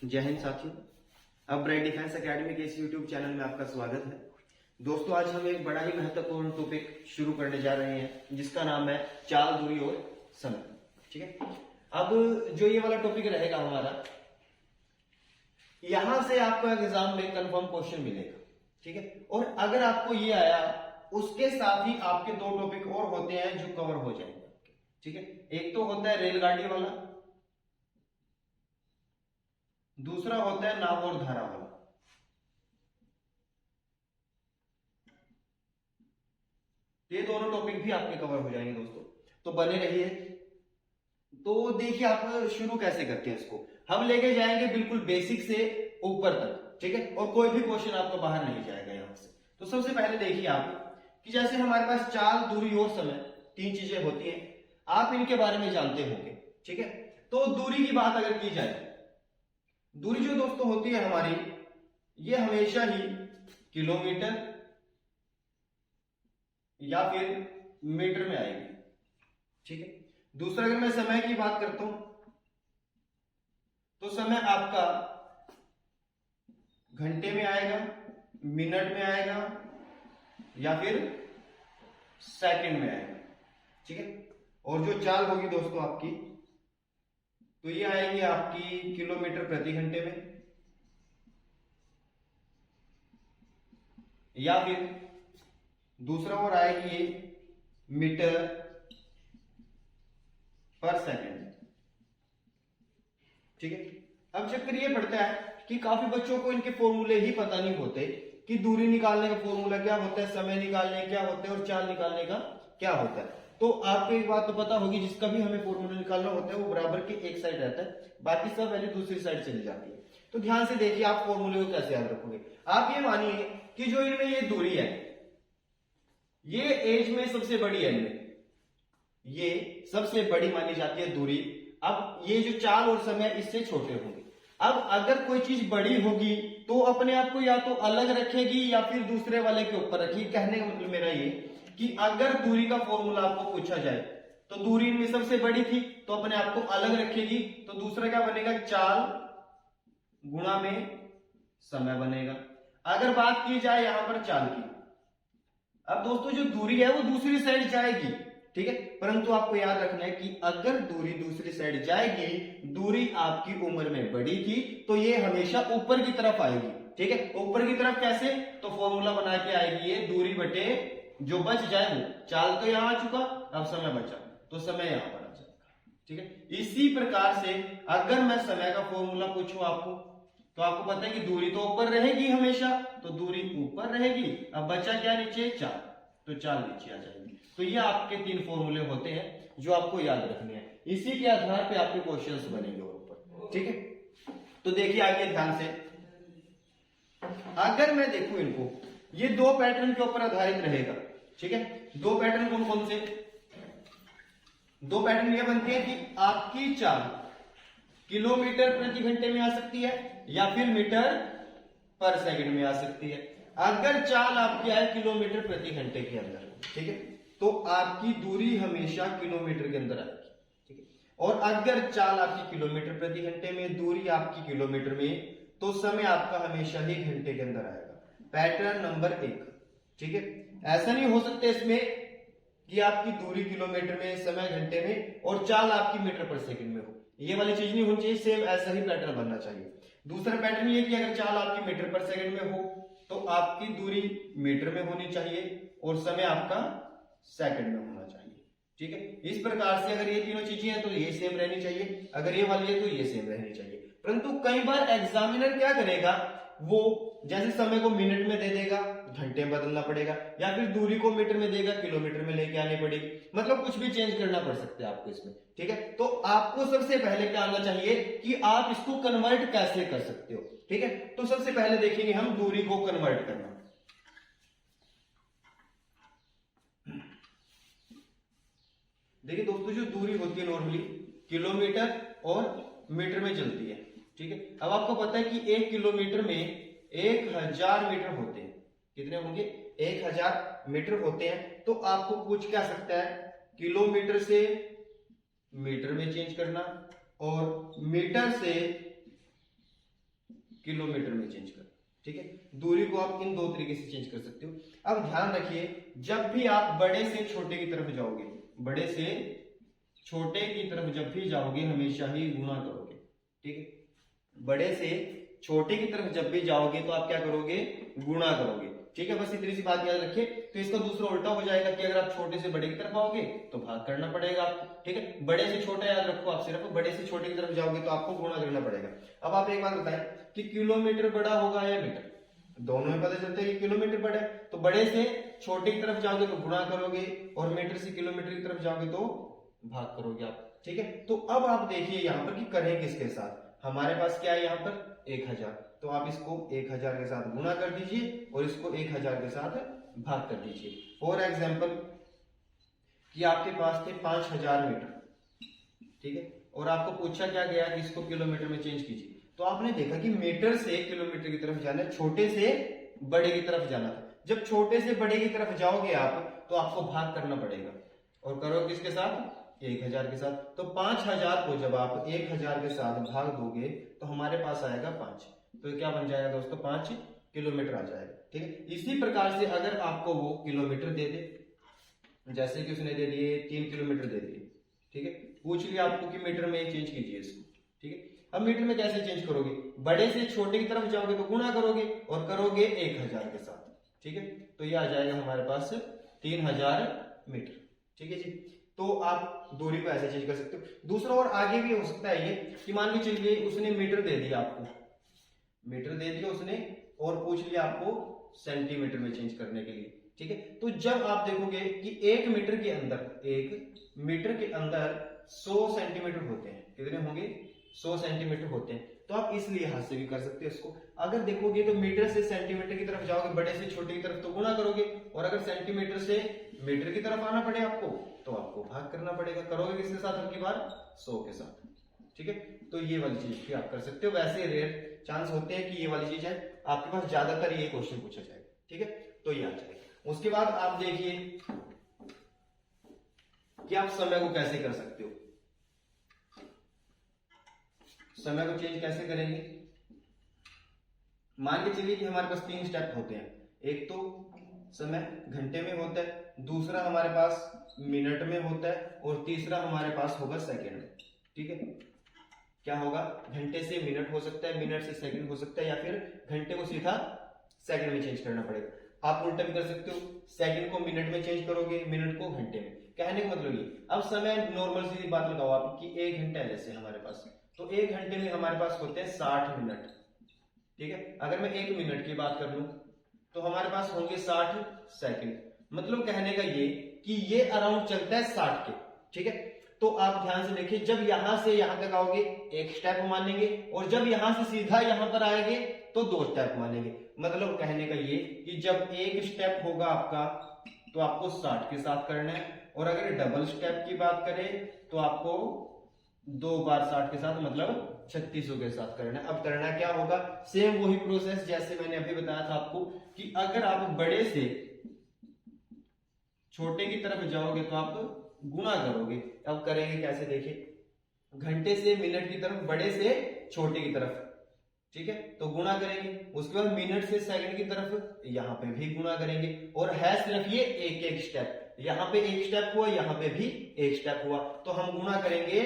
जय हिंद साथियों, अब ब्राइट डिफेंस एकेडमी के इस यूट्यूब चैनल में आपका स्वागत है। दोस्तों, आज हम एक बड़ा ही महत्वपूर्ण टॉपिक शुरू करने जा रहे हैं जिसका नाम है चाल, दूरी और समय। ठीक है, अब जो ये वाला टॉपिक रहेगा हमारा, यहां से आपको एग्जाम में कंफर्म क्वेश्चन मिलेगा। ठीक है, और अगर आपको ये आया, उसके साथ ही आपके दो टॉपिक और होते हैं जो कवर हो जाएंगे। ठीक है, एक तो होता है रेलगाड़ी वाला, दूसरा होता है नाव और धारा वाला। ये दोनों टॉपिक भी आपके कवर हो जाएंगे दोस्तों, तो बने रहिए। तो देखिए, आप शुरू कैसे करते हैं इसको, हम लेके जाएंगे बिल्कुल बेसिक से ऊपर तक। ठीक है, और कोई भी क्वेश्चन आपको बाहर नहीं जाएगा यहां से। तो सबसे पहले देखिए आप कि जैसे हमारे पास चाल, दूरी और समय तीन चीजें होती हैं, आप इनके बारे में जानते होंगे। ठीक है, तो दूरी की बात अगर की जाए, दूरी जो दोस्तों होती है हमारी, ये हमेशा ही किलोमीटर या फिर मीटर में आएगी। ठीक है, दूसरा अगर मैं समय की बात करता हूं तो समय आपका घंटे में आएगा, मिनट में आएगा या फिर सेकंड में आएगा। ठीक है, और जो चाल होगी दोस्तों आपकी, तो ये आएगी आपकी किलोमीटर प्रति घंटे में, या फिर दूसरा और आएगी ये मीटर पर सेकंड। ठीक है, अब चक्कर ये पड़ता है कि काफी बच्चों को इनके फॉर्मूले ही पता नहीं होते कि दूरी निकालने का फॉर्मूला क्या होता है, समय निकालने क्या होता है और चाल निकालने का क्या होता है। तो आपको एक बात तो पता होगी, जिसका भी हमें फॉर्मूला निकालना होता है वो बराबर के एक साइड रहता है, बाकी सब वैल्यू दूसरी साइड चली जाती है। तो ध्यान से देखिए, आप फॉर्मूले को कैसे याद रखोगे। आप ये मानिए कि जो इनमें ये दूरी है, ये एज में सबसे बड़ी है, इनमें ये सबसे बड़ी मानी जाती है दूरी। अब ये जो चाल और समय इससे छोटे होंगे। अब अगर कोई चीज बड़ी होगी तो अपने आप को या तो अलग रखेगी या फिर दूसरे वाले के ऊपर रखेगी। कहने का मतलब मेरा ये कि अगर दूरी का फॉर्मूला आपको पूछा जाए तो दूरी इनमें सबसे बड़ी थी तो अपने आप को अलग रखेगी, तो दूसरा क्या बनेगा, चाल गुणा में समय बनेगा। अगर बात की जाए यहां पर चाल की, अब दोस्तों जो दूरी है वो दूसरी साइड जाएगी। ठीक है, परंतु आपको याद रखना है कि अगर दूरी दूसरी साइड जाएगी, दूरी आपकी उम्र में बड़ी थी तो ये हमेशा ऊपर की तरफ आएगी। ठीक है, ऊपर की तरफ कैसे, तो फॉर्मूला बना के आएगी ये दूरी बटे जो बच जाए वो। चाल तो यहां आ चुका, अब समय बचा तो समय यहां पर आ जाएगा। ठीक है, इसी प्रकार से अगर मैं समय का फॉर्मूला पूछूं आपको, तो आपको पता है कि दूरी तो ऊपर रहेगी हमेशा, तो दूरी ऊपर रहेगी। अब बचा क्या नीचे, चाल, तो चाल नीचे आ जाएगी। तो ये आपके तीन फॉर्मूले होते हैं जो आपको याद रखने हैं, इसी के आधार पे आपके क्वेश्चंस बनेंगे ऊपर। ठीक है, तो देखिए आगे ध्यान से, अगर मैं देखूं इनको, ये दो पैटर्न के ऊपर आधारित रहेगा। ठीक है, दो पैटर्न कौन कौन से, दो पैटर्न ये बनते हैं कि आपकी चाल किलोमीटर प्रति घंटे में आ सकती है या फिर मीटर पर सेकंड में आ सकती है। अगर चाल आपकी आए किलोमीटर प्रति घंटे के अंदर, ठीक है, तो आपकी दूरी हमेशा किलोमीटर के अंदर आएगी। ठीक है, और अगर चाल आपकी किलोमीटर प्रति घंटे में, दूरी आपकी किलोमीटर में, तो समय आपका हमेशा ही घंटे के अंदर आएगा। Pattern number 1। ठीक है, ऐसा नहीं हो सकता इसमें कि आपकी दूरी किलोमीटर में, समय घंटे में और चाल आपकी मीटर पर सेकंड में हो। ये वाली चीज नहीं होनी चाहिए, सेम ऐसा ही पैटर्न बनना चाहिए। दूसरा पैटर्न ये कि अगर चाल आपकी मीटर पर सेकंड में हो तो आपकी दूरी मीटर में होनी चाहिए और समय आपका सेकंड में होना चाहिए। ठीक है, इस प्रकार से अगर ये तीनों चीजें हैं तो ये सेम रहनी चाहिए, अगर ये वाली है तो ये सेम रहनी चाहिए। परंतु कई बार एग्जामिनर क्या करेगा, वो जैसे समय को मिनट में दे देगा, घंटे में बदलना पड़ेगा, या फिर दूरी को मीटर में देगा, किलोमीटर में लेके आनी पड़ेगी। मतलब कुछ भी चेंज करना पड़ सकता है आपको इसमें। ठीक है, तो आपको सबसे पहले क्या आना चाहिए कि आप इसको कन्वर्ट कैसे कर सकते हो। ठीक है, तो सबसे पहले देखेंगे हम दूरी को कन्वर्ट करना। देखिए दोस्तों, जो दूरी होती है नॉर्मली किलोमीटर और मीटर में चलती है। ठीक है, अब आपको पता है कि 1 किलोमीटर में 1000 मीटर होते हैं। कितने होंगे, 1000 मीटर होते हैं। तो आपको पूछ क्या सकता है, किलोमीटर से मीटर में चेंज करना और मीटर से किलोमीटर में चेंज कर। ठीक है, दूरी को आप इन दो तरीके से चेंज कर सकते हो। अब ध्यान रखिए, जब भी आप बड़े से छोटे की तरफ जाओगे, बड़े से छोटे की तरफ जब भी जाओगे हमेशा ही गुणा करोगे। ठीक है, बड़े से छोटे की तरफ जब भी जाओगे तो आप क्या करोगे, गुणा करोगे। ठीक है, बस इतनी सी बात याद रखिए। तो इसका दूसरा उल्टा हो जाएगा कि अगर आप छोटे से बड़े की तरफ आओगे तो भाग करना पड़ेगा आपको। ठीक है, बड़े से छोटा याद रखो आप, सिर्फ बड़े से छोटे की तरफ जाओगे तो आपको गुणा करना पड़ेगा। अब आप एक बात बताएं कि किलोमीटर बड़ा होगा या मीटर, दोनों में पता चलता है कि किलोमीटर बड़ा है, तो बड़े से छोटे की तरफ जाओगे तो गुणा करोगे, और मीटर से किलोमीटर की तरफ जाओगे तो भाग करोगे आप। ठीक है, तो अब आप देखिए यहाँ पर कि करें किसके साथ। हमारे पास क्या है यहाँ पर 1000, तो आप इसको 1000 के साथ गुणा कर दीजिए और इसको 1000 के साथ भाग कर दीजिए। फॉर एग्जाम्पल कि आपके पास थे 5000 मीटर, ठीक है, और आपको पूछा क्या गया कि इसको किलोमीटर में चेंज कीजिए। तो आपने देखा कि मीटर से किलोमीटर की तरफ जाना है, छोटे से बड़े की तरफ जाना था। जब छोटे से बड़े की तरफ जाओगे आप तो आपको भाग करना पड़ेगा, और करो किसके साथ, 1000 के साथ। तो 5000 को जब आप 1000 के साथ भाग दोगे तो हमारे पास आएगा 5, तो क्या बन जाएगा दोस्तों, 5 किलोमीटर आ जाएगा। ठीक है, इसी प्रकार से अगर आपको वो किलोमीटर दे दे, जैसे कि उसने दे दिए 3 किलोमीटर दे दिए, ठीक है, पूछ लिया आपको कि मीटर में चेंज कीजिए इसको। ठीक है, अब मीटर में कैसे चेंज करोगे, बड़े से छोटे की तरफ जाओगे तो गुणा करोगे और करोगे 1000 के साथ। ठीक है, तो ये आ जाएगा हमारे पास 3000 मीटर। ठीक है जी, तो आप दूरी को ऐसे चेंज कर सकते हो। दूसरा और आगे भी हो सकता है ये कि मान लीजिए चलिए उसने मीटर दे दिया आपको, मीटर दे दिया उसने और पूछ लिया आपको सेंटीमीटर में चेंज करने के लिए। ठीक है, तो जब आप देखोगे कि 1 मीटर के अंदर, 1 मीटर के अंदर 100 सेंटीमीटर होते हैं, कितने होंगे, 100 सेंटीमीटर होते हैं। तो आप इस लिहाज से भी कर सकते हो इसको। अगर देखोगे तो मीटर से सेंटीमीटर की तरफ जाओगे, बड़े से छोटे की तरफ तो गुणा करोगे, और अगर सेंटीमीटर से मीटर की तरफ आना पड़े आपको तो आपको भाग करना पड़ेगा। करोगे किसके साथ, अब की बार 100 के साथ। ठीक है, तो ये वाली चीज भी आप कर सकते हो। वैसे रेयर चांस होते हैं कि ये वाली चीज है आपके पास, ज्यादातर ये क्वेश्चन पूछा जाएगा। ठीक है, तो ये आ जाएगा। उसके बाद आप देखिए कि आप समय को कैसे कर सकते हो। समय को चेंज कैसे करेंगे, मान के चलिए कि हमारे पास 3 स्टेप होते हैं। एक तो समय घंटे में होता है, दूसरा हमारे पास मिनट में होता है, और तीसरा हमारे पास होगा सेकंड में। ठीक है, क्या होगा, घंटे से मिनट हो सकता है, मिनट से सेकंड हो सकता है, या फिर घंटे को सीधा सेकंड में चेंज करना पड़ेगा। आप उल्टा भी कर सकते हो, सेकंड को मिनट में चेंज करोगे, मिनट को घंटे में। कहने का मतलब ये, अब समय नॉर्मल सी बात लगाओ आप कि 1 घंटा है जैसे हमारे पास, तो 1 घंटे में हमारे पास होते हैं 60 मिनट। ठीक है, अगर मैं 1 मिनट की बात कर लूं तो हमारे पास होंगे 60 सेकंड। मतलब कहने का ये कि ये अराउंड चलता है 60 के। ठीक है, तो आप ध्यान से देखिए, जब यहां से यहां तक आओगे 1 स्टेप मानेंगे, और जब यहां से सीधा यहां पर आएंगे तो 2 स्टेप मानेंगे। मतलब कहने का ये कि जब 1 स्टेप होगा आपका तो आपको 60 के साथ करना है, और अगर डबल स्टेप की बात करें तो आपको 2 बार 60 के साथ, मतलब 3600 के साथ करना है। अब करना क्या होगा, सेम वही प्रोसेस जैसे मैंने अभी बताया था आपको कि अगर आप बड़े से छोटे की तरफ जाओगे तो आप गुणा करोगे। अब करेंगे कैसे, देखिए, घंटे से मिनट की तरफ, बड़े से छोटे की तरफ, ठीक है, तो गुणा करेंगे। उसके बाद मिनट से सेकंड की तरफ, यहां पे भी गुणा करेंगे, और है सिर्फ ये एक एक स्टेप, यहां पे 1 स्टेप हुआ, यहां पे भी 1 स्टेप हुआ, तो हम गुणा करेंगे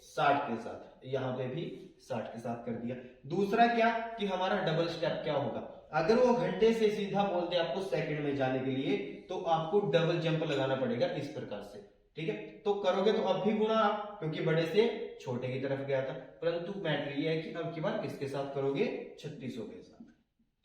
60 के साथ, यहां पे भी 60 के साथ कर दिया। दूसरा क्या कि हमारा डबल स्टेप क्या होगा, अगर वो घंटे से सीधा बोलते हैं आपको सेकंड में जाने के लिए तो आपको डबल जंप लगाना पड़ेगा इस प्रकार से। ठीक है, तो करोगे तो अब भी गुणा आप, क्योंकि बड़े से छोटे की तरफ गया था, परंतु मैटर ये है कि अब की बार किसके साथ करोगे, 3600 के साथ।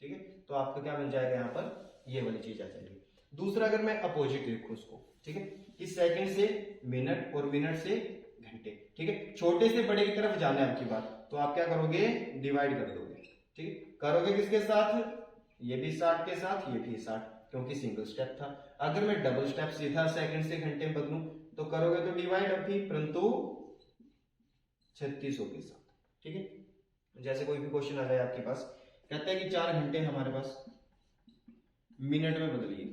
ठीक है, तो आपका क्या बन जाएगा, यहाँ पर ये वाली चीज आ जाएगी। दूसरा अगर मैं अपोजिट लिखूं उसको, ठीक है, कि सेकंड से मिनट और मिनट से घंटे। ठीक है, छोटे से बड़े की तरफ जाना है आपकी बात, तो आप क्या करोगे, डिवाइड कर दोगे। ठीक है, करोगे किसके साथ, ये भी 60 के साथ, ये भी 60, क्योंकि सिंगल स्टेप था। अगर मैं डबल स्टेप सीधा सेकंड से घंटे में बदलूं तो करोगे तो डिवाइड अब भी, परंतु 3600 के साथ। ठीक है, जैसे कोई भी क्वेश्चन आ जाए आपके पास, कहते हैं कि 4 घंटे हमारे पास, मिनट में बदलिए,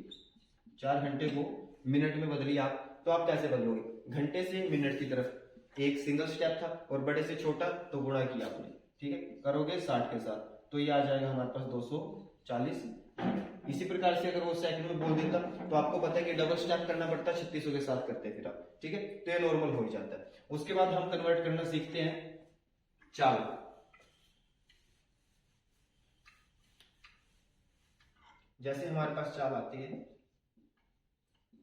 4 घंटे को मिनट में बदलिए आप, तो आप कैसे बदलोगे, घंटे से मिनट की तरफ एक सिंगल स्टेप था और बड़े से छोटा तो गुणा किया आपने। ठीक है, करोगे 60 के साथ, तो ये आ जाएगा हमारे पास 240। इसी प्रकार से अगर वो सेकंड में बोल देता तो आपको पता है कि डबल स्टेप करना पड़ता, 3600 के साथ करते हैं फिर आप, ठीक है। तो ये नॉर्मल हो ही जाता है। उसके बाद हम कन्वर्ट करना सीखते हैं चाल। जैसे हमारे पास चाल आती है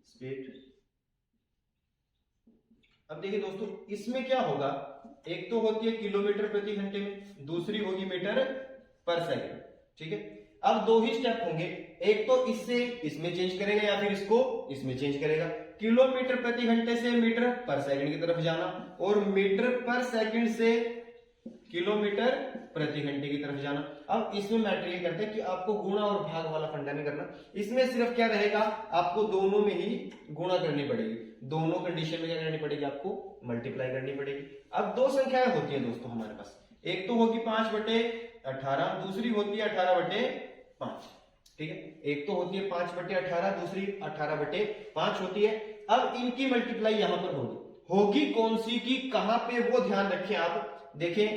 स्पीड। अब देखिए दोस्तों, इसमें क्या होगा, एक तो होती है किलोमीटर प्रति घंटे में, दूसरी होगी मीटर पर सेकंड, ठीक है। अब दो ही स्टेप होंगे, एक तो इससे इसमें चेंज करेगा या फिर इसको इसमें चेंज करेगा। किलोमीटर प्रति घंटे से मीटर पर सेकंड की तरफ जाना और मीटर पर सेकंड से किलोमीटर प्रति घंटे की तरफ जाना। अब इसमें मैटर ये करते हैं कि आपको गुणा और भाग वाला फंडा नहीं करना, इसमें सिर्फ क्या रहेगा, आपको दोनों में ही गुणा करनी पड़ेगी, दोनों कंडीशन में क्या करनी पड़ेगी, आपको मल्टीप्लाई करनी पड़ेगी। अब दो संख्याएं होती है दोस्तों हमारे पास, एक तो होगी 5/18, दूसरी होती है 18/5, ठीक है। एक तो होती है 5/18, दूसरी 18/5 होती है। अब इनकी मल्टीप्लाई यहां पर होगी कौन सी की कहां पे, वो ध्यान रखें आप। देखें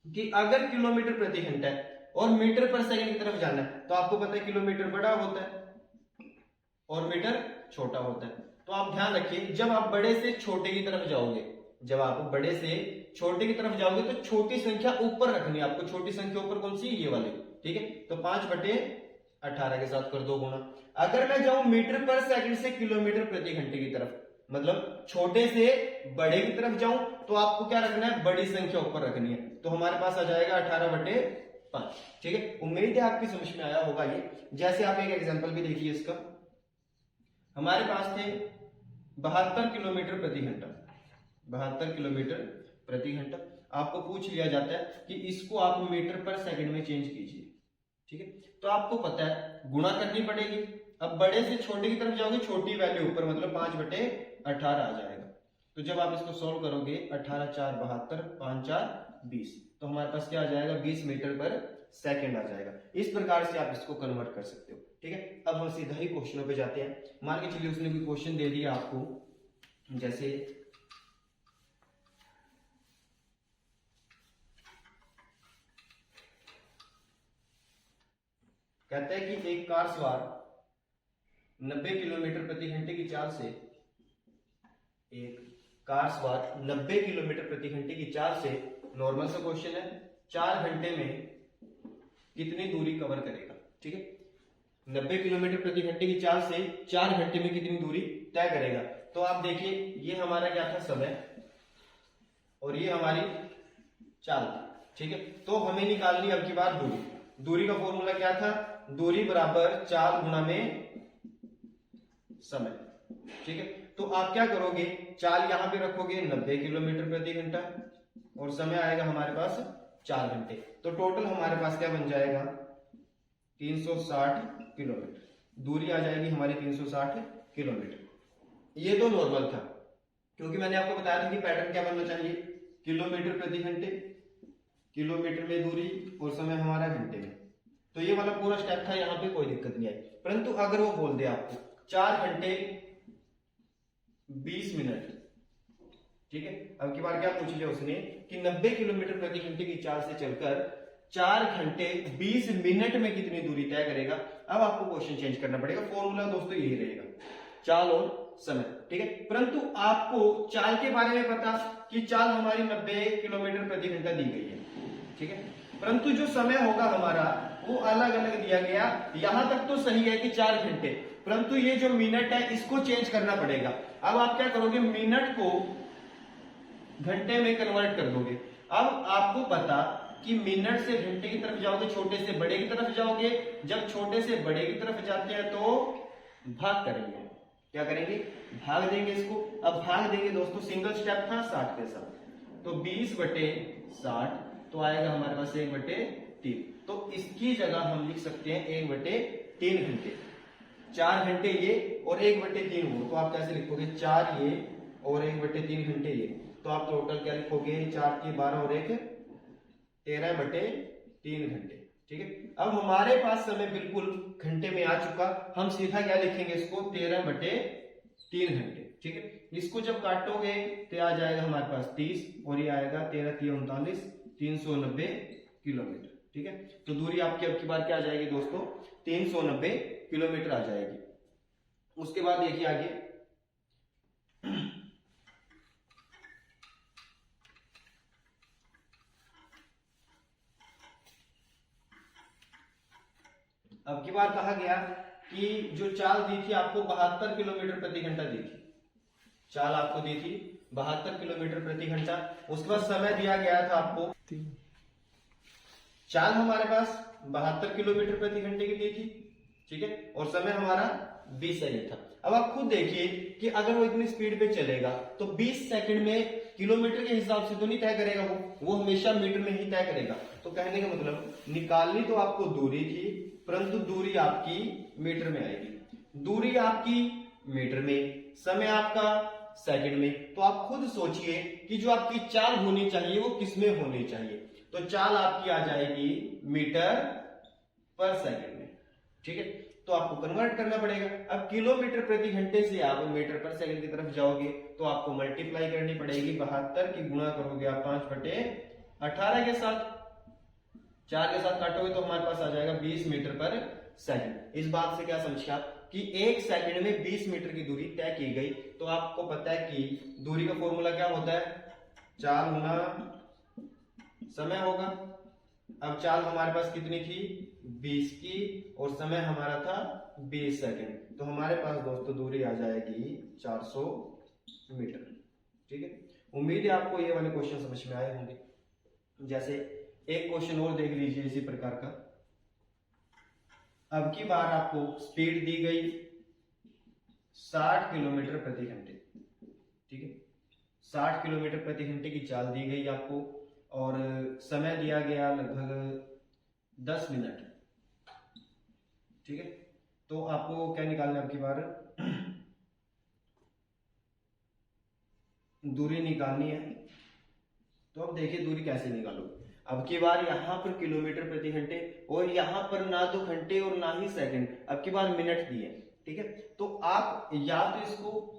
कि अगर किलोमीटर प्रति घंटा है और मीटर पर सेकंड की तरफ जाना है तो आपको पता है किलोमीटर बड़ा होता है और मीटर छोटा होता है। तो आप ध्यान रखिए, जब आप बड़े से छोटे की तरफ जाओगे, जब आप बड़े से छोटे की तरफ जाओगे तो छोटी संख्या ऊपर रखनी है आपको। छोटी संख्या ऊपर कौन सी, ये वाली, ठीक है। तो 5/18 के साथ कर दो गुणा। अगर मैं जाऊं मीटर पर सेकंड से किलोमीटर प्रति घंटे की तरफ, मतलब छोटे से बड़े की तरफ जाऊं, तो आपको क्या रखना है, बड़ी संख्या ऊपर रखनी है। तो हमारे पास आ जाएगा 18/5, ठीक है। उम्मीद है आपकी समझ में आया होगा ये। जैसे आप एक एग्जांपल भी देखिए इसका, हमारे पास थे 72 किलोमीटर प्रति घंटा, 72 किलोमीटर प्रति घंटा। आपको पूछ लिया जाता है कि इसको आप मीटर पर सेकंड में चेंज कीजिए, ठीक है। तो आपको पता है गुणा करनी पड़ेगी। अब बड़े से छोटे की तरफ जाओगे, छोटी वैल्यू ऊपर, मतलब 5/18 आ जाएगा। तो जब आप इसको सॉल्व करोगे, 18×4 72, 5×4 20, तो हमारे पास क्या आ जाएगा, 20 मीटर पर सेकंड आ जाएगा। इस प्रकार से आप इसको कन्वर्ट कर सकते हो, ठीक है। अब हम सीधा ही क्वेश्चनों पे जाते हैं। मान के चलिए उसने कोई क्वेश्चन दे दिया आपको, जैसे कहता है कि एक कार सवार 90 किलोमीटर प्रति घंटे की चाल से, एक कार सवार 90 किलोमीटर प्रति घंटे की चाल से, नॉर्मल सा क्वेश्चन है, 4 घंटे में कितनी दूरी कवर करेगा, ठीक है। 90 किलोमीटर प्रति घंटे की चाल से 4 घंटे में कितनी दूरी तय करेगा। तो आप देखिए, ये हमारा क्या था, समय, और ये हमारी चाल, ठीक है। तो हमें निकालनी अब की बार दूरी। दूरी का फॉर्मूला क्या था, दूरी बराबर चाल गुणा में समय, ठीक है। तो आप क्या करोगे, चाल यहां पे रखोगे 90 किलोमीटर प्रति घंटा और समय आएगा हमारे पास 4 घंटे। तो टोटल हमारे पास क्या बन जाएगा, 360 किलोमीटर दूरी आ जाएगी हमारी, 360 किलोमीटर। ये तो नॉर्मल था, क्योंकि मैंने आपको बताया था कि पैटर्न क्या बनना चाहिए, किलोमीटर प्रति घंटे, किलोमीटर में दूरी और समय हमारा घंटे में। तो ये वाला पूरा स्टेप था, यहाँ पे कोई दिक्कत नहीं आई। परंतु अगर वो बोल दे आपको 4 घंटे 20 मिनट, ठीक है। अब की बार क्या पूछ लिया उसने कि 90 किलोमीटर प्रति घंटे की चाल से चलकर 4 घंटे 20 मिनट में कितनी दूरी तय करेगा। अब आपको क्वेश्चन चेंज करना पड़ेगा। फॉर्मूला दोस्तों यही रहेगा, चाल और समय, ठीक है। परंतु आपको चाल के बारे में पता कि चाल हमारी 90 किलोमीटर प्रति घंटा दी गई है, ठीक है। परंतु जो समय होगा हमारा वो अलग अलग दिया गया। यहां तक तो सही है कि 4 घंटे, परंतु ये जो मिनट है इसको चेंज करना पड़ेगा। अब आप क्या करोगे, मिनट को घंटे में कन्वर्ट कर दोगे। अब आपको पता कि मिनट से घंटे की तरफ जाओगे, छोटे से बड़े की तरफ जाओगे। जब छोटे से बड़े की तरफ जाते हैं तो भाग करेंगे, क्या करेंगे, भाग देंगे इसको। अब भाग देंगे दोस्तों, सिंगल स्टेप था 60 के साथ, तो 20/60 तो आएगा हमारे पास 1/3। तो इसकी जगह हम लिख सकते हैं 1/3 घंटे। 4 घंटे ये और 1/3 वो, तो आप कैसे लिखोगे, 4 ये और 1/3 घंटे ये। तो आप टोटल क्या लिखोगे, 4 की 12 और 1 13/3 घंटे, ठीक है। अब हमारे पास समय बिल्कुल घंटे में आ चुका, हम सीधा क्या लिखेंगे इसको, 13/3 घंटे, ठीक है। इसको जब काटोगे तो आ जाएगा हमारे पास 30 और ये आएगा 13×3 = 39, 390 किलोमीटर, ठीक है। तो दूरी आपकी अब की बार क्या आ जाएगी दोस्तों, 390 किलोमीटर आ जाएगी। उसके बाद देखिए आगे, अब की बार कहा गया कि जो चाल दी थी आपको 72 किलोमीटर प्रति घंटा दी थी, चाल आपको दी थी 72 किलोमीटर प्रति घंटा। उसके बाद समय दिया गया था आपको, चाल हमारे पास 72 किलोमीटर प्रति घंटे की दी थी, ठीक है, और समय हमारा 20 सेकंड था। अब आप खुद देखिए कि अगर वो इतनी स्पीड पे चलेगा तो 20 सेकंड में किलोमीटर के हिसाब से तो नहीं तय करेगा, वो हमेशा मीटर में ही तय करेगा। तो कहने का मतलब, निकालनी तो आपको दूरी थी, परंतु दूरी आपकी मीटर में आएगी। दूरी आपकी मीटर में, समय आपका सेकंड में। तो आप खुद सोचिए कि जो आपकी चाल होनी चाहिए वो किसमें होनी चाहिए। तो चाल आपकी आ जाएगी मीटर पर सेकंड में, ठीक है। तो आपको कन्वर्ट करना पड़ेगा। अब किलोमीटर प्रति घंटे से आप मीटर पर सेकंड की तरफ जाओगे तो आपको मल्टीप्लाई करनी पड़ेगी। 72 की गुणा करोगे आप 5/18 के साथ, 4 के साथ काटोगे तो हमारे पास आ जाएगा 20 मीटर पर सेकंड। इस बात से क्या समझे आप कि 1 सेकंड में 20 मीटर की दूरी तय की गई। तो आपको पता है कि दूरी का फॉर्मूला क्या होता है, चाल गुना समय होगा। अब चाल हमारे पास कितनी थी, 20 की, और समय हमारा था 20 सेकंड। तो हमारे पास दोस्तों दूरी आ जाएगी 400 मीटर, ठीक है। उम्मीद है आपको ये वाले क्वेश्चन समझ में आए होंगे। जैसे एक क्वेश्चन और देख लीजिए इसी प्रकार का। अब की बार आपको स्पीड दी गई 60 किलोमीटर प्रति घंटे, ठीक है, 60 किलोमीटर प्रति घंटे की चाल दी गई आपको, और समय दिया गया लगभग 10 मिनट, ठीक है। तो आपको क्या निकालना है अब की बार, दूरी निकालनी है। तो अब देखिए दूरी कैसे निकालोगे। अब की बार यहां पर किलोमीटर प्रति घंटे, और यहां पर ना तो घंटे और ना ही सेकंड, अब की बार मिनट दिए, ठीक है। तो आप या तो इसको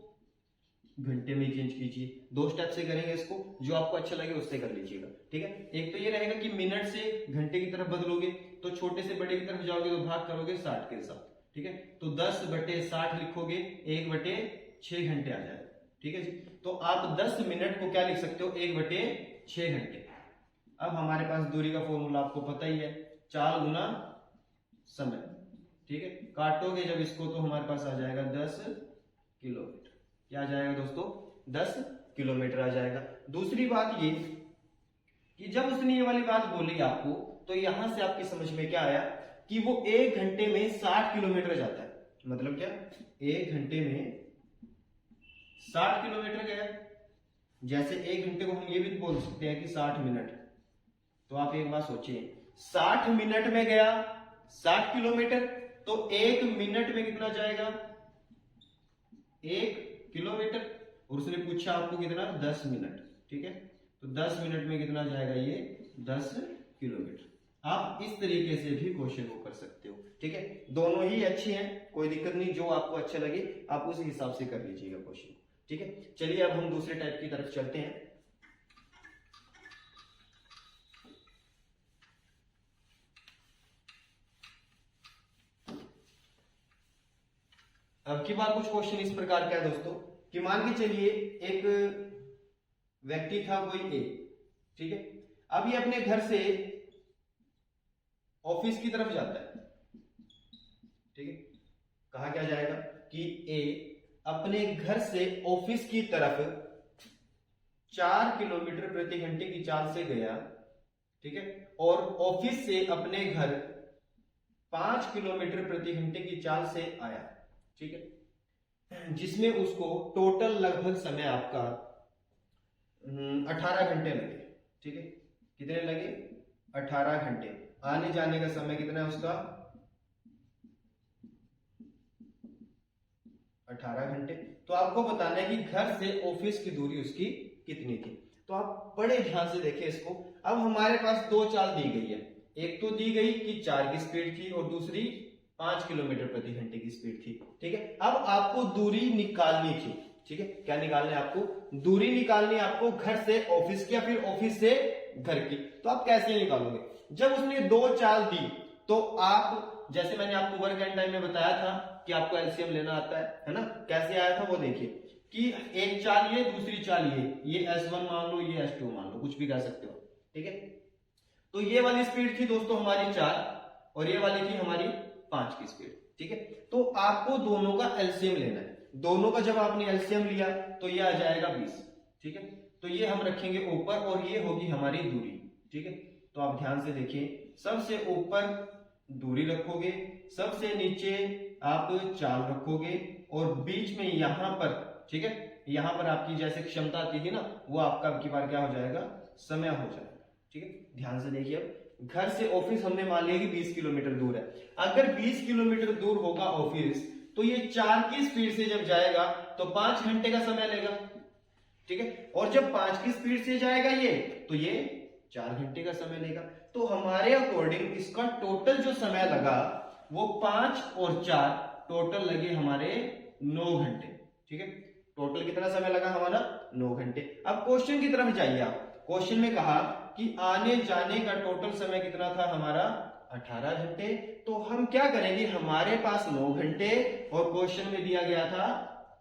घंटे में चेंज कीजिए, 2 स्टेप से करेंगे इसको, जो आपको अच्छा लगे उससे कर लीजिएगा, ठीक है। एक तो ये रहेगा कि मिनट से घंटे की तरफ बदलोगे तो छोटे से बड़े की तरफ जाओगे तो भाग करोगे 60 के साथ, ठीक है। तो 10/60 लिखोगे, 1/6 घंटे आ जाएगा, ठीक है जी। तो आप 10 मिनट को क्या लिख सकते हो, 1/6 घंटे। अब हमारे पास दूरी का फॉर्मूला आपको पता ही है, चाल गुना समय, ठीक है। काटोगे जब इसको तो हमारे पास आ जाएगा 10 किलोमीटर। क्या आ जाएगा दोस्तों, 10 किलोमीटर आ जाएगा। दूसरी बात ये कि जब उसने ये वाली बात बोली आपको, तो यहां से आपकी समझ में क्या आया कि वो 1 घंटे में 60 किलोमीटर जाता है। मतलब क्या, 1 घंटे में 60 किलोमीटर गया। जैसे 1 घंटे को हम ये भी बोल सकते हैं कि 60 मिनट। तो आप एक बात सोचिए, 60 मिनट में गया 60 किलोमीटर, तो 1 मिनट में कितना जाएगा, 1 किलोमीटर। और उसने पूछा आपको कितना, 10 मिनट, ठीक है। तो 10 मिनट में कितना जाएगा, ये 10 किलोमीटर। आप इस तरीके से भी क्वेश्चन को कर सकते हो, ठीक है। दोनों ही अच्छे हैं, कोई दिक्कत नहीं, जो आपको अच्छा लगे आप उस हिसाब से कर लीजिएगा क्वेश्चन, ठीक है। चलिए अब हम दूसरे टाइप की तरफ चलते हैं। अब की बार कुछ क्वेश्चन इस प्रकार का है दोस्तों कि मान के चलिए एक व्यक्ति था कोई ए, ठीक है। अब ये अपने घर से ऑफिस की तरफ जाता है, ठीक है। कहा क्या जाएगा कि ए अपने घर से ऑफिस की तरफ 4 किलोमीटर प्रति घंटे की चाल से गया, ठीक है, और ऑफिस से अपने घर 5 किलोमीटर प्रति घंटे की चाल से आया, ठीक है। जिसमें उसको टोटल लगभग समय आपका 18 घंटे लगे, ठीक है। कितने लगे, 18 घंटे। आने जाने का समय कितना है उसका, 18 घंटे। तो आपको बताना है कि घर से ऑफिस की दूरी उसकी कितनी थी। तो आप बड़े ध्यान से देखें इसको। अब हमारे पास 2 चाल दी गई है, एक तो दी गई कि 4 की स्पीड थी और दूसरी 5 किलोमीटर प्रति घंटे की स्पीड थी, ठीक है। अब आपको दूरी निकालनी थी, ठीक है। क्या निकालना है आपको, दूरी निकालनी है आपको घर से ऑफिस की या फिर ऑफिस से घर की। तो आप कैसे निकालोगे, जब उसने 2 चाल दी तो आप, जैसे मैंने आपको वर्क एंड टाइम में बताया था कि आपको एलसीएम लेना आता है ना, कैसे आया था वो देखिए कि एक चाल ये, दूसरी चाल ये S1 मान लो, ये S2 मान लो, कुछ भी कह सकते हो, ठीक है। तो ये वाली स्पीड थी दोस्तों हमारी 4 और ये वाली थी हमारी 5 की स्पीड, ठीक है। तो आपको दोनों का एलसीएम लेना है। दोनों का जब आपने एलसीएम लिया तो ये आ जाएगा 20, ठीक है। तो ये हम रखेंगे ऊपर और ये होगी हमारी दूरी, ठीक है। तो आप ध्यान से देखिए, सबसे ऊपर दूरी रखोगे, सबसे नीचे आप चाल रखोगे और बीच में यहां पर, ठीक है, यहां पर आपकी जैसे क्षमता आती थी ना, वो आपका अब की बार क्या हो जाएगा, समय हो जाएगा, ठीक है। ध्यान से देखिए, अब घर से ऑफिस हमने मान लिया कि 20 किलोमीटर दूर है। अगर 20 किलोमीटर दूर होगा ऑफिस तो ये 4 की स्पीड से जब जाएगा तो 5 घंटे का समय लेगा, ठीक है। और जब 5 की स्पीड से जाएगा ये तो ये 4 घंटे का समय लेगा। तो हमारे अकॉर्डिंग इसका टोटल जो समय लगा वो 5 और 4 टोटल लगे हमारे 9 घंटे, ठीक है। टोटल कितना समय लगा हमारा, 9 घंटे। अब क्वेश्चन की तरफ जाइए आप। क्वेश्चन में कहा कि आने जाने का टोटल समय कितना था हमारा, 18 घंटे। तो हम क्या करेंगे, हमारे पास 9 घंटे और क्वेश्चन में दिया गया था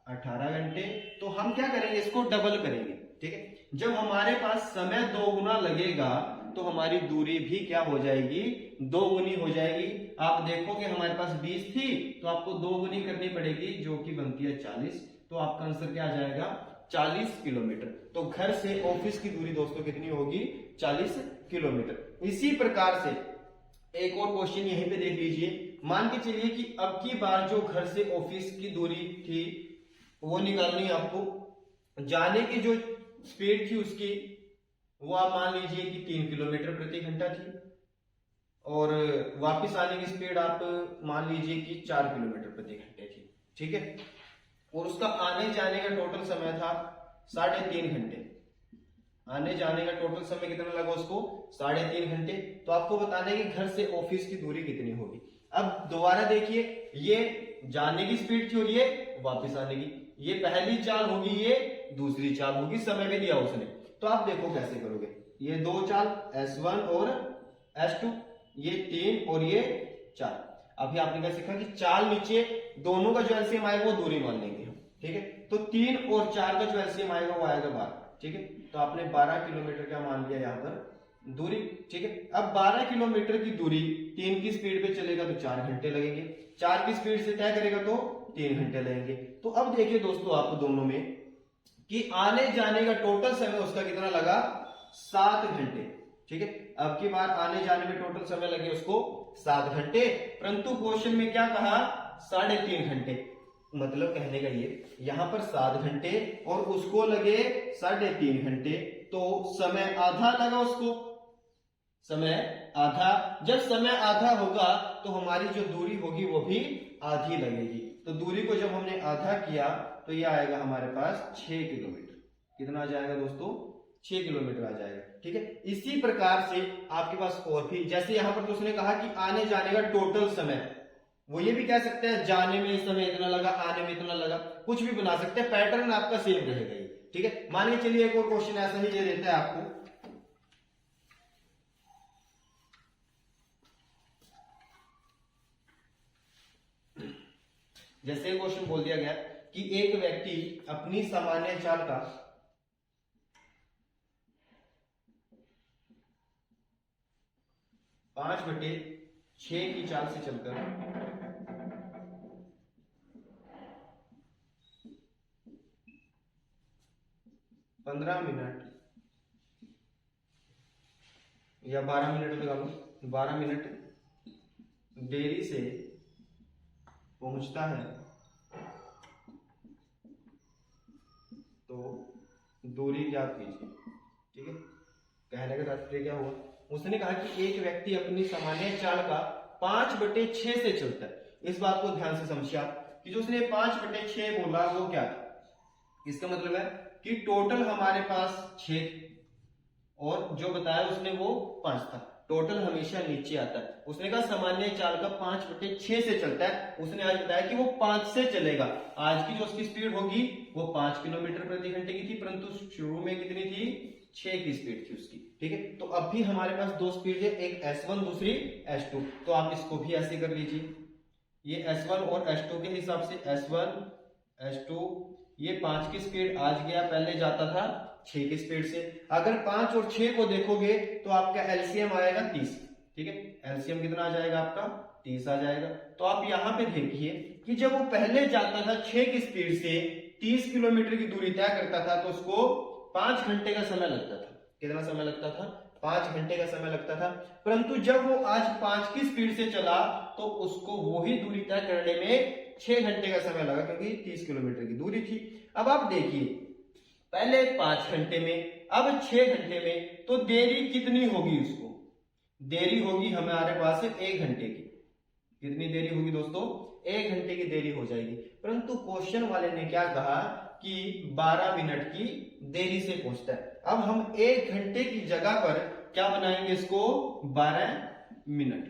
18 घंटे, तो हम क्या करेंगे, इसको डबल करेंगे, ठीक है। जब हमारे पास समय 2 गुना लगेगा तो हमारी दूरी भी क्या हो जाएगी, 2 गुनी हो जाएगी। आप देखोगे हमारे पास 20 थी तो आपको 2 गुनी करनी पड़ेगी जो कि बनती है 40। तो आपका आंसर क्या आ जाएगा, 40 किलोमीटर। तो घर से ऑफिस की दूरी दोस्तों कितनी होगी, 40 किलोमीटर। इसी प्रकार से एक और क्वेश्चन यहीं पे देख लीजिए। मान के चलिए कि अब की बार जो घर से ऑफिस की दूरी थी वो निकालनी है आपको। जाने की जो स्पीड थी उसकी, वो आप मान लीजिए कि 3 किलोमीटर प्रति घंटा थी और वापस आने की स्पीड आप मान लीजिए कि 4 किलोमीटर प्रति घंटे थी, ठीक है। और उसका आने जाने का टोटल समय था 3.5 घंटे। आने जाने का टोटल समय कितना लगा उसको, 3.5 घंटे। तो आपको बताना है कि घर से ऑफिस की दूरी कितनी होगी। अब दोबारा देखिए, ये जाने की स्पीड थी और ये वापस आने की। ये पहली चाल होगी, ये दूसरी चाल होगी, समय भी दिया उसने। तो आप देखो कैसे करोगे, ये 2 चाल S1 और S2, ये 3 और ये 4। अभी आपने क्या सीखा कि चाल नीचे, दोनों का जो एलसीएम आएगा वो दूरी मान लेंगे हम, ठीक है। तो 3 और 4 का जो एलसीएम आएगा वो आएगा 12, ठीक है। तो आपने 12 किलोमीटर क्या मान लिया यहाँ पर दूरी, ठीक है। अब 12 किलोमीटर की दूरी 3 की स्पीड पे चलेगा तो 4 घंटे लगेंगे, 4 की स्पीड से तय करेगा तो 3 घंटे लगेंगे। तो अब देखिए दोस्तों आप दोनों में कि आने जाने का टोटल समय उसका कितना लगा, 7 घंटे, ठीक है। अब की बार आने जाने में टोटल समय लगे उसको 7 घंटे, परंतु क्वेश्चन में क्या कहा, 3.5 घंटे। मतलब कहने का ये, यहां पर 7 घंटे और उसको लगे 3.5 घंटे, तो समय आधा लगा उसको, समय आधा। जब समय आधा होगा तो हमारी जो दूरी होगी वो भी आधी लगेगी। तो दूरी को जब हमने आधा किया तो ये आएगा हमारे पास 6 किलोमीटर। कितना आ जाएगा दोस्तों, 6 किलोमीटर आ जाएगा, ठीक है। इसी प्रकार से आपके पास और भी, जैसे यहां पर तो उसने कहा कि आने जाने का टोटल समय, वो ये भी कह सकते हैं जाने में समय इतना लगा, आने में इतना लगा, कुछ भी बना सकते हैं, पैटर्न आपका सेम रहेगा ये, ठीक है। मान के चलिए एक और क्वेश्चन ऐसा ही दे देता है आपको। जैसे क्वेश्चन बोल दिया गया कि एक व्यक्ति अपनी सामान्य चाल का 5/6 की चाल से चलकर 15 मिनट या 12 मिनट लगा लो, 12 मिनट देरी से पहुंचता है तो दूरी ज्ञात कीजिए, ठीक है। कहने का तात्पर्य क्या हुआ, उसने कहा कि एक व्यक्ति अपनी सामान्य चाल का 5/6 से चलता है। इस बात को ध्यान से समझिए आप कि जो उसने 5/6 बोला वो क्या था। इसका मतलब है कि टोटल हमारे पास 6 और जो बताया उसने वो 5 था। टोटल हमेशा नीचे आता है। उसने कहा सामान्य चाल का 5/6 से चलता है। उसने आज बताया कि वो 5 से चलेगा। आज की जो उसकी स्पीड होगी वो 5 किलोमीटर प्रति घंटे की थी, परंतु शुरू में कितनी थी, 6 की स्पीड थी उसकी, ठीक है। तो अब भी हमारे पास दो स्पीड है, एक S1 दूसरी S2, तो आप इसको भी ऐसे कर लीजिए, ये S1 और S2 के हिसाब से S1 S2, ये 5 की स्पीड आज गया, पहले जाता था 6 की स्पीड से। अगर 5 और 6 को देखोगे तो आपका एलसीएम आएगा 30, ठीक है। एलसीएम कितना आ जाएगा आपका 30 आ जाएगा। तो आप यहाँ पे देखिए कि जब वो पहले जाता था 6 की स्पीड से 30 किलोमीटर की दूरी तय करता था, तो उसको 5 घंटे का समय लगता था। कितना समय लगता था? 5 घंटे का समय लगता था। परंतु जब वो आज 5 की स्पीड से चला तो उसको वही दूरी तय करने में 6 घंटे का समय लगा, क्योंकि 30 किलोमीटर की दूरी थी। अब आप देखिए, पहले 5 घंटे में, अब 6 घंटे में, तो देरी कितनी होगी उसको? देरी होगी हमारे पास 1 घंटे की। कितनी देरी होगी दोस्तों? 1 घंटे की देरी हो जाएगी। परंतु क्वेश्चन वाले ने क्या कहा कि 12 मिनट की देरी से पहुंचता है। अब हम 1 घंटे की जगह पर क्या बनाएंगे इसको? 12 मिनट,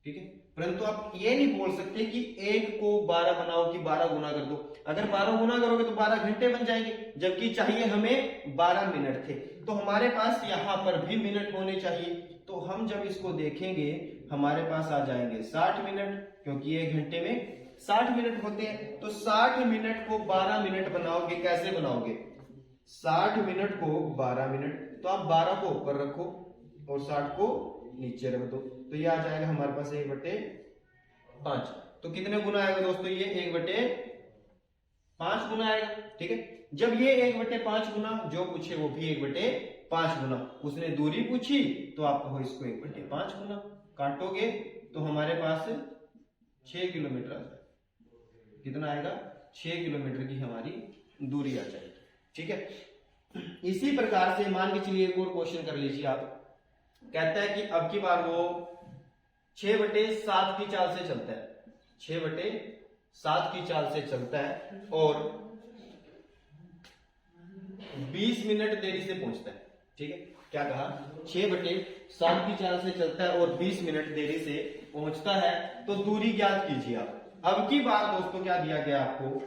ठीक है। परंतु आप ये नहीं बोल सकते कि 1 को 12 बनाओ कि 12 गुना कर दो। अगर 12 गुना करोगे तो 12 घंटे बन जाएंगे, जबकि चाहिए हमें 12 मिनट थे। तो हमारे पास यहां पर भी मिनट होने चाहिए। तो हम जब इसको देखेंगे हमारे पास आ जाएंगे 60 मिनट, क्योंकि 1 घंटे में 60 मिनट होते हैं। तो 60 मिनट को 12 मिनट बनाओगे, कैसे बनाओगे? 60 मिनट को 12 मिनट, तो आप 12 को ऊपर रखो और 60 को नीचे रख दो, तो ये आ जाएगा हमारे पास 1/5। तो कितने गुना आएगा दोस्तों? ये 1/5 गुना आएगा, ठीक है। जब ये 1/5 गुना, जो पूछे वो भी 1/5 गुना, उसने दूरी पूछी तो आप कहो इसको 1/5 गुना, काटोगे तो हमारे पास 6 किलोमीटर आ जाएगा। कितना आएगा? 6 किलोमीटर की हमारी दूरी आ जाएगी, ठीक है। इसी प्रकार से मान के चलिए एक और क्वेश्चन कर लीजिए आप। कहता है कि अब की बार वो 6/7 की चाल से चलता है, 6/7 की चाल से चलता है और 20 मिनट देरी से पहुंचता है, ठीक है। क्या कहा? 6/7 की चाल से चलता है और 20 मिनट देरी से पहुंचता है, तो दूरी ज्ञात कीजिए आप। अब की बार दोस्तों क्या दिया गया आपको?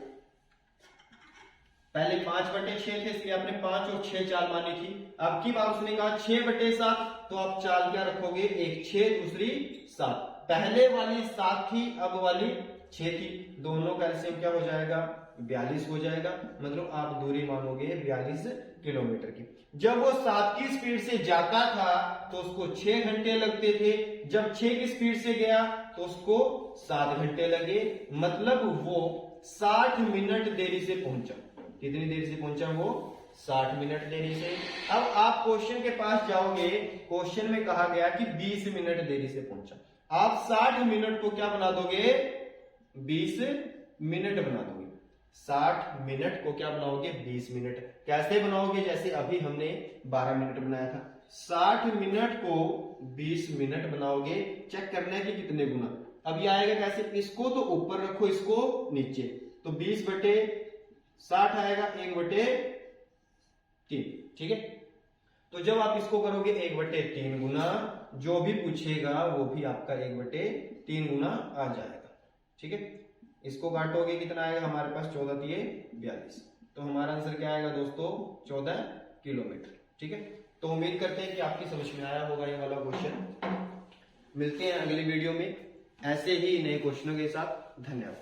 पहले 5/6 थे, इसलिए आपने 5 और 6 चाल मानी थी। अब की बार उसने कहा 6/7, तो आप चाल क्या रखोगे? एक 6, दूसरी 7। पहले वाली 7 थी, अब वाली 6 थी, दोनों का एलसीएम क्या हो जाएगा? 42 हो जाएगा। मतलब आप दूरी मानोगे 42 किलोमीटर की। जब वो 7 की स्पीड से जाता था तो उसको 6 घंटे लगते थे, जब 6 की स्पीड से गया तो उसको 7 घंटे लगे। मतलब वो 60 मिनट देरी से पहुंचा। कितनी देरी से पहुंचा वो? 60 मिनट देरी से। अब आप क्वेश्चन के पास जाओगे, क्वेश्चन में कहा गया कि 20 मिनट देरी से पहुंचा। आप 60 मिनट को क्या बना दोगे? 20 मिनट बना दोगे। 60 मिनट को क्या बनाओगे? 20 मिनट। कैसे बनाओगे? जैसे अभी हमने 12 मिनट बनाया था, 60 मिनट को 20 मिनट बनाओगे। चेक करना है कि कितने गुना। अब ये आएगा कैसे? इसको तो ऊपर रखो, इसको नीचे, तो 20/60 आएगा 1/3, ठीक है। तो जब आप इसको करोगे 1/3 गुना, जो भी पूछेगा वो भी आपका 1/3 गुना आ जाएगा, ठीक है। इसको काटोगे कितना आएगा हमारे पास? 14×3=42। तो हमारा आंसर क्या आएगा दोस्तों? 14 किलोमीटर, ठीक है। तो उम्मीद करते हैं कि आपकी समझ में आया होगा ये वाला क्वेश्चन। मिलते हैं अगली वीडियो में ऐसे ही नए क्वेश्चनों के साथ। धन्यवाद।